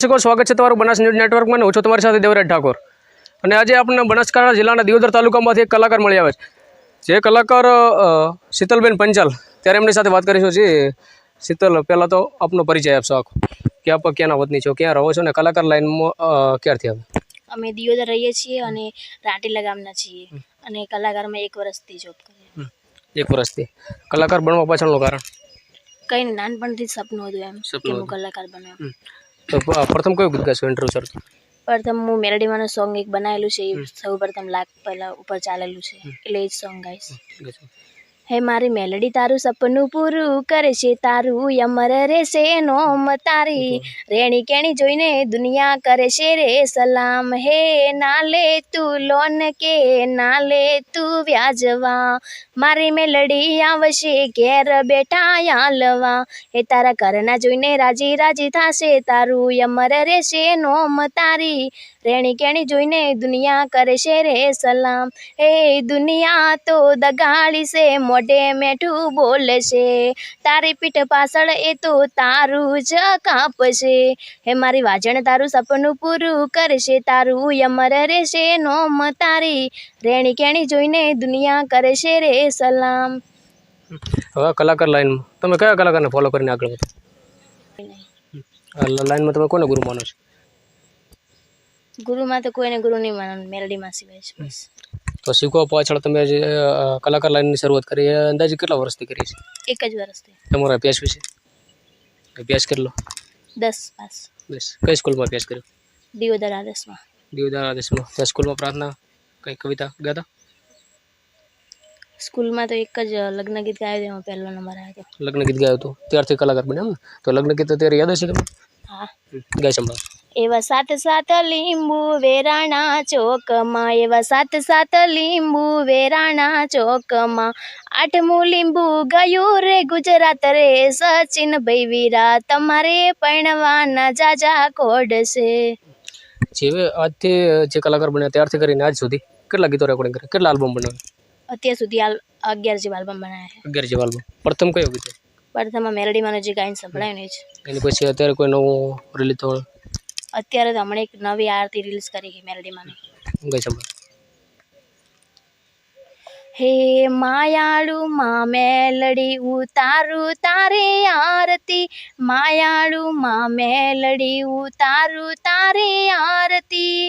દર્શકો સ્વાગત છે તમારું બનાસ ન્યૂઝ નેટવર્કમાં. હું છું તમારી સાથે દેવરાજ ઠાકોર. અને આજે આપણને બનાસકાંઠા જિલ્લાના દિયોદર તાલુકામાંથી એક કલાકાર મળી આવે છે. જે કલાકાર શીતલબેન પંચાલ. ત્યારે એમની સાથે વાત કરીશું. જી શીતલ, પહેલાં તો આપનો પરિચય આપશો આખો, કે આપ ક્યાંના વતની છો, ક્યાં રહો છો ને કલાકાર લાઈનમાં ક્યારથી આવે? અમે દિયોદર રહીએ છીએ અને રાટીલા ગામના છીએ અને કલાકારમાં 1 વર્ષથી જોબ કરીએ. 1 વર્ષથી. કલાકાર બનવા પાછળનું કારણ? કંઈ નહીં, નાનપણથી જ સપનું હતું એમ કે હું કલાકાર બનવા. તો પ્રથમ કયું ગીત ગાશો ઇન્ટરવ્યુ સર? પ્રથમ હું મેલોડીમાંનું સોંગ એક બનાવેલું છે, એ સૌ પ્રથમ લાખ પહેલાં ઉપર ચાલેલું છે, એટલે એ જ સોંગ ગાઈશ. હે મારી મેલડી તારું સપનું પૂરું કરે છે, તારું અમર રહેશે નોમ તારી, રેણી કેણી જોઈને દુનિયા કરે છે રે સલામ. હે ના લે તું લોન કે ના લે તું વ્યાજવા, મારી મેલડી આવશે ઘેર બેઠા યાલવા. હે તારા ઘરના જોઈને રાજી રાજી થાશે, તારું અમર રહેશે નોમ તારી, રેણી કેણી જોઈને દુનિયા કરે છે રે સલામ. હે દુનિયા તો દગાડી છે, મોઢે મેઠું બોલે છે, તારી પીઠ પાછળ એ તો તારું જ કાપશે. હે મારી વાજણ તારું સપનું પૂરું કરશે, તારું અમર રહેશે નોમ તારી, રેણી કેણી જોઈને દુનિયા કરે છે રે સલામ. હવે કલાકાર લાઈનમાં તમે કયા કલાકારને ફોલો કરીને આગળ વધો? લાઈનમાં તમે કોને ગુરુ માનો છો? ગુરુમાં તો કોઈને ગુરુ નહીં માનો, મેલડીમાં સિવાય છે બસ. તો શીખવા પાછળ તમે જે કલાકાર લાઈનની શરૂઆત કરી એ અંદાજે કેટલા વર્ષથી કરી છે? 1 જ વર્ષથી. તમારો અભ્યાસ વિશે અભ્યાસ કેટલો? 10 પાસ. બસ. કઈ સ્કૂલમાં અભ્યાસ કર્યો? દિયોદર આદર્શમાં. દિયોદર આદેશમાં. ત્યાં સ્કૂલમાં પ્રાર્થના કઈ કવિતા ગાતા? સ્કૂલમાં તો એક જ લગ્ન ગીત ગાયું, એમાં 1લો નંબર આવ્યો હતો. લગ્ન ગીત ગાયું હતું ત્યારથી કલાકાર બન્યા એમ ને? તો લગ્ન ગીત અત્યારે યાદ હશે તમને? હા. ગાય સંભાળ. એવા 7 લીંબુ વેરાણા ચોકમાં, એવા 7 લીંબુ વેરાણા ચોકમાં, 8મું લીંબુ ગયું રે ગુજરાત રે, સચિન ભાઈ વીરા તમારે પરણવાના જાજા કોડ છે. જેવે આજથી જે કલાકાર બન્યા ત્યારથી કરીને આજ સુધી કેટલા ગીતો રેકોર્ડિંગ કર્યા, કેટલા આલ્બમ બનાવ્યા? અત્યાર સુધી 11 જેવા આલ્બમ બનાવ્યા છે. 11 જેવા આલ્બમ. પ્રથમ કયો ગીત? પ્રથમમાં મેલોડીમાંનું જે ગાયન સંભળાયું ને જ. એની પછી અત્યારે કોઈ નવું રિલીઝ થયું? અત્યારે તો હમણાં એક નવી આરતી રિલીઝ કરી છે મેલોડીમાંની. ગાય સંભાળ. હે માયાળુ માં મેલડી ઉતારું તારી આરતી, માયાળુ માં મેલડી ઉતારું તારી આરતી,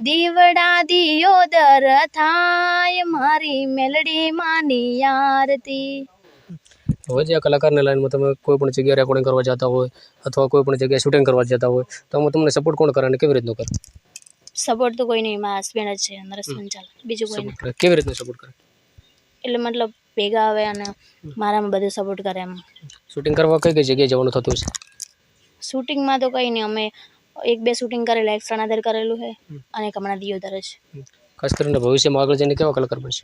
દીવડા દિયોદર થાય મારી મેલડી માની આરતી. હવે જે આ કલાકારની લાઈનમાં તમે કોઈ પણ જગ્યાએ રેકોર્ડિંગ કરવા જતા હોય અથવા કોઈ પણ જગ્યાએ શૂટિંગ કરવા જતા હોય તો આમાં તમને સપોર્ટ કોણ કરે અને કેવી રીતનો કરે? સપોર્ટ તો કોઈ નહીં, મારા હસબન્ડ જ છે, નરેશ પંચાલ, બીજું કોઈ નહીં. કેવી રીતનો સપોર્ટ કરે? એટલે મતલબ ભેગા આવે અને મારામાં બધું સપોર્ટ કરે એમ. શૂટિંગ કરવા કઈ કઈ જગ્યાએ જવાનું થતું હશે? શૂટિંગમાં તો કંઈ નહીં, અમે 1-2 શૂટિંગ કરેલા, એક સણાદર કરેલું છે અને એક હમણાં દિયોદર જ. ખાસ કરીને ભવિષ્યમાં આગળ જઈને કેવા કલાકાર બનશે?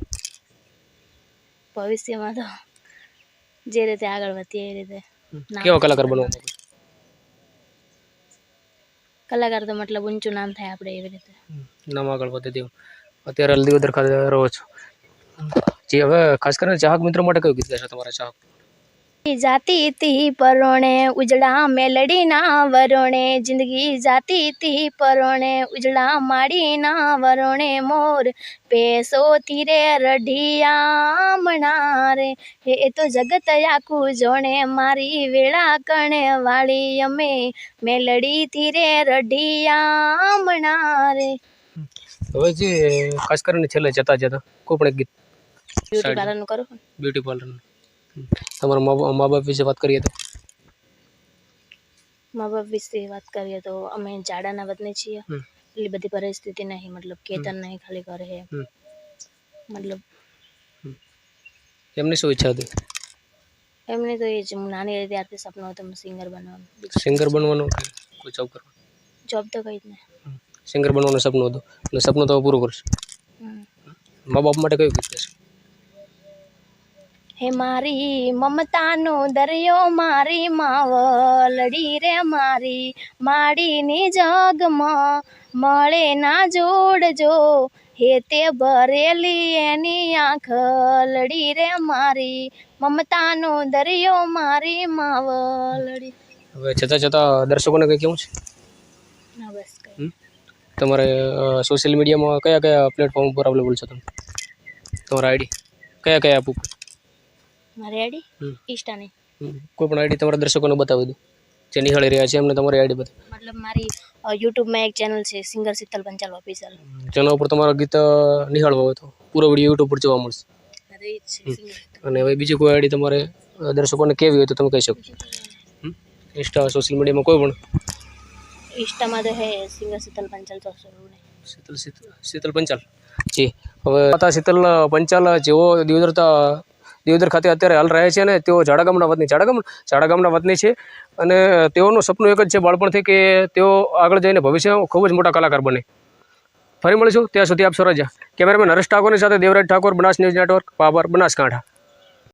ભવિષ્યમાં તો જે રીતે આગળ વધીએ એ રીતે. કેવા કલાકાર બનવા માંગો છો? કલાકાર તો મતલબ ઊંચું નામ થાય આપણે એવી રીતે. નામ આગળ વધે તેવું. અત્યારે દિયોદર ખાતે રહો છો. જે હવે ખાસ કરીને ચાહક મિત્રો માટે કયું ગીત ગાશો તમારા ચાહક? જાતી તી પરોણે ઉજળા મેલડીના વરોણે, જિંદગી જાતી તી પરોણે ઉજળા માડીના વરોણે, મોર પેસોથી રે રઢિયા મણારે, હે એ તો જગત આખું જોણે મારી વેળા કણે વાળી, અમે મેલડીથી રે રઢિયા મણારે. હવે જે ખાસ કરીને છેલ્લે જતા કોઈ પણ એક ગીત બ્યુટી પાર્લરનું કરું. બ્યુટી પાર્લરનું. તમારા મા બાપ વિશે વાત કરીએ તો? મા બાપ વિશે વાત કરીએ તો અમે જાડાના વતની છીએ, એટલી બધી પરિસ્થિતિ નહીં, મતલબ ખેતર નહીં, ખાલી ઘર છે. મતલબ એમની શું ઈચ્છા હતી? એમને તો એ જ, હું નાની હતી ત્યારથી સપનું હતું સિંગર બનવાનું. સિંગર બનવાનું કે કોઈ જોબ કરવાનું? જોબ તો કંઈ જ નહીં. સિંગર બનવાનું સપનું હતું અને સપનું તો પૂરું કરશે. મા બાપ માટે કયું ગીત છે? હે મારી મમતાનો દરિયો મારી માવલડી રે, મારી માડીની જગમાં મળે ના જોડજો, હે તે ભરેલી એની આંખ લડી રે, મારી મમતાનો દરિયો મારી માવલડી. હવે જતા દર્શકોને કંઈ કેવું છે? ના બસ કંઈ. તમારે સોશિયલ મીડિયામાં કયા કયા પ્લેટફોર્મ ઉપર અવેલેબલ છો તમે? તમારા આઈડી કયા કયા એપ ઉપર? મારી આઈડી હમ. ઇન્સ્ટાની. કોઈ પણ આઈડી તમારા દર્શકોને બતાવી દો જે નિહાળી રહ્યા છે એમને તમારી આઈડી બતાવી. મતલબ મારી યુટ્યુબમાં એક ચેનલ છે સિંગર શીતલ પંચાલ ઓફિશિયલ. જેના ઉપર તમારા ગીત નિહાળવા હોય તો પૂરો વિડીયો યુટ્યુબ પર જોવા મળશે. અરે એ જ છે સિંગર. અને હવે બીજી કોઈ આઈડી તમારે દર્શકોને કેવી હોય તો તમે કહી શકો. ઇન્સ્ટા સોશિયલ મીડિયામાં કોઈ પણ ઇન્સ્ટામાં તો હે સિંગર શીતલ પંચાલ તો શીતલ પંચાલ જી. હવે હતા શીતલ પંચાલ જેઓ દિયોદર ખાતે અત્યારે હાલ રહે છે અને તેઓ ઝાડા ગામના વતની છે અને તેઓનું સપનું એક જ છે બાળપણથી કે તેઓ આગળ જઈને ભવિષ્યમાં ખૂબ જ મોટા કલાકાર બને. ફરી મળીશું ત્યાં સુધી આપ સૌ રજા. કેમેરામેન હરેશ ઠાકોરની સાથે દેવરાજ ઠાકોર, બનાસ ન્યૂઝ નેટવર્ક, પાબર, બનાસકાંઠા.